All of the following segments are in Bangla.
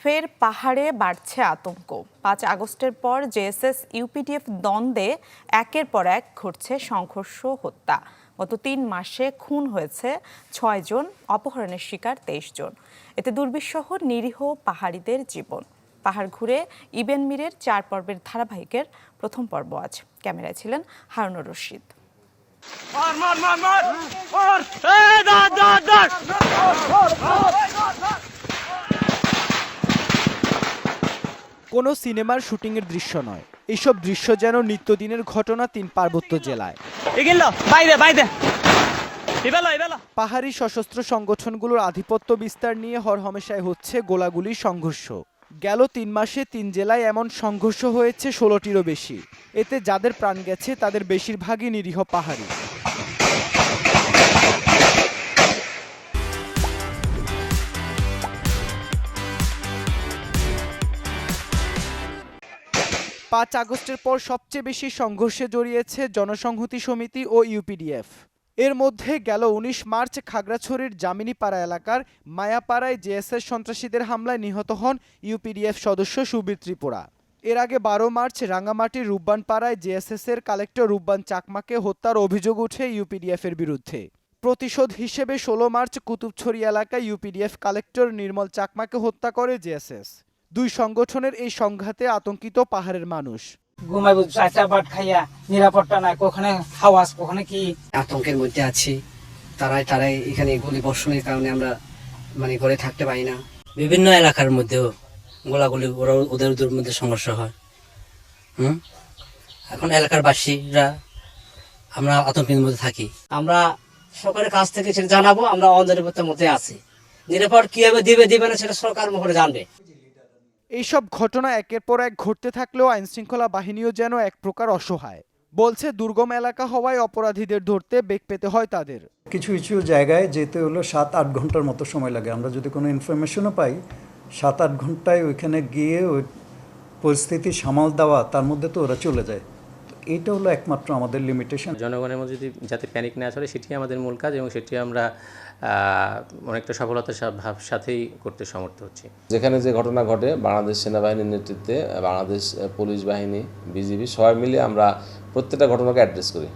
ফের পাহাড়ে বাড়ছে আতঙ্ক। ৫ আগস্টের পর জেএসএস ইউপিডিএফ দ্বন্দ্বে একের পর এক ঘটছে সংঘর্ষ, হত্যা। গত ৩ মাসে খুন হয়েছে ৬ জন, অপহরণের শিকার ২৩ জন। এতে দুর্বিষহ নিরীহ পাহাড়িদের জীবন। পাহাড় ঘুরে ইবেন মিরের ৪ পর্বের ধারাবাহিকের প্রথম পর্ব আজ। ক্যামেরায় ছিলেন হারুনুর রশিদ। কোনো সিনেমার শুটিংয়ের দৃশ্য নয়, এইসব দৃশ্য যেন নিত্যদিনের ঘটনা ৩ পার্বত্য জেলায়। পাহাড়ি সশস্ত্র সংগঠনগুলোর আধিপত্য বিস্তার নিয়ে হরহমেশাই হচ্ছে গোলাগুলি, সংঘর্ষ। গেল ৩ মাসে ৩ জেলায় এমন সংঘর্ষ হয়েছে ১৬টিরও বেশি। এতে যাদের প্রাণ গেছে তাদের বেশিরভাগই নিরীহ পাহাড়ি। পাঁচ আগস্টের পর সবচেয়ে বেশি সংঘর্ষে জড়িয়েছে জনসংহতি সমিতি ও ইউপিডিএফ। এর মধ্যে গেল ১৯ মার্চ খাগড়াছড়ির জামিনীপাড়া এলাকার মায়াপাড়ায় জেএসএস সন্ত্রাসীদের হামলায় নিহত হন ইউপিডিএফ সদস্য সুবীর ত্রিপুরা। এর আগে ১২ মার্চ রাঙ্গামাটির রূপবানপাড়ায় জেএসএস-এর কালেক্টর রূপবান চাকমাকে হত্যার অভিযোগ ওঠে ইউপিডিএফের বিরুদ্ধে। প্রতিশোধ হিসেবে ১৬ মার্চ কুতুবছড়ি এলাকায় ইউপিডিএফ কালেক্টর নির্মল চাকমাকে হত্যা করে জেএসএস। দুই সংগঠনের এই সংঘাতে আতঙ্কিত পাহাড়ের মানুষ। ঘুমাইব চাচা বাট খাইয়া, নিরাপত্তা নাই, কখনো হাওয়াজ, কখনো কি। আতঙ্কের মধ্যে আছি। তারাই এখানে গুলি বর্ষণের কারণে আমরা ঘরে থাকতে পারি না। বিভিন্ন এলাকার মধ্যেও গোলাগুলি, ওদের মধ্যে সংঘর্ষ হয়। এখন এলাকার বাসীরা আমরা আতঙ্কের মধ্যে থাকি। আমরা সরকারের কাছ থেকে সেটা জানাবো, আমরা অনিরাপত্তার মধ্যে আছি। নিরাপদ কিভাবে দিবে না সেটা সরকার মুখে জানবে। এইসব ঘটনা একের পর এক ঘটতে থাকলেও আইনশৃঙ্খলা বাহিনীও যেন এক প্রকার অসহায়। বলছে দুর্গম এলাকা হওয়ায় অপরাধীদের ধরতে বেগ পেতে হয় তাদের। কিছু কিছু জায়গায় যেতে হলো ৭-৮ ঘন্টার মতো সময় লাগে। আমরা যদি কোনো ইনফরমেশনও পাই, ৭-৮ ঘন্টায় ওইখানে গিয়ে ওই পরিস্থিতি সামাল দেওয়া, তার মধ্যে তো ওরা চলে যায়। এইটা হলো একমাত্র আমাদের লিমিটেশন। জনগণের মধ্যে যদি যাতে প্যানিক না চলে, সেটি আমাদের মূল কাজ, এবং সেটি আমরা অনেকটা সফলতার সাথেই করতে সমর্থ হচ্ছি। যেখানে যে ঘটনা ঘটে, বাংলাদেশ সেনাবাহিনীর নেতৃত্বে বাংলাদেশ পুলিশ বাহিনী, বিজিবি সবাই মিলে আমরা প্রত্যেকটা ঘটনাকে অ্যাড্রেস করি।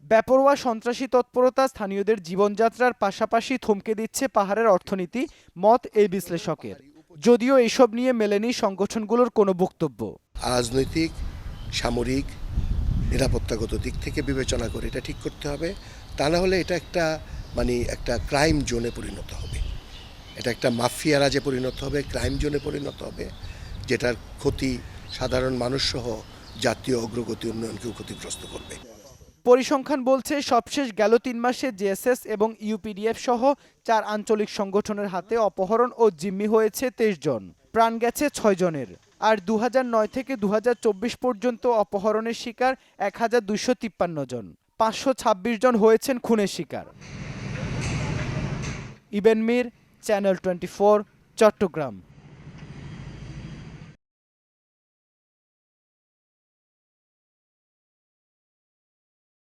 বেপরোয়া সন্ত্রাসী তৎপরতা স্থানীয়দের জীবনযাত্রার পাশাপাশি থমকে দিচ্ছে পাহাড়ের অর্থনীতি, মত এই বিশ্লেষকের। যদিও এইসব নিয়ে মেলেনি সংগঠনগুলোর কোনো বক্তব্য। রাজনৈতিক, সামরিক, নিরাপত্তাগত দিক থেকে বিবেচনা করে এটা ঠিক করতে হবে। তা না হলে এটা একটা ক্রাইম জোনে পরিণত হবে। এটা একটা মাফিয়া রাজে পরিণত হবে, ক্রাইম জোনে পরিণত হবে, যেটার ক্ষতি সাধারণ মানুষ সহ জাতীয় অগ্রগতি উন্নয়নকেও ক্ষতিগ্রস্ত করবে। পরিসংখ্যান বলছে সবশেষ গেল ৩ মাসে জেএসএস এবং ইউপিডিএফ সহ ৪ আঞ্চলিক সংগঠনের হাতে অপহরণ ও জিম্মি হয়েছে ২৩ জন, প্রাণ গেছে ৬ জনের। আর ২০০৯ থেকে ২০২৪ পর্যন্ত অপহরণের শিকার ১,২৫৩ জন, ৫২৬ জন হয়েছেন খুনের শিকার। ইবেন মির, চ্যানেল 24, চট্টগ্রাম।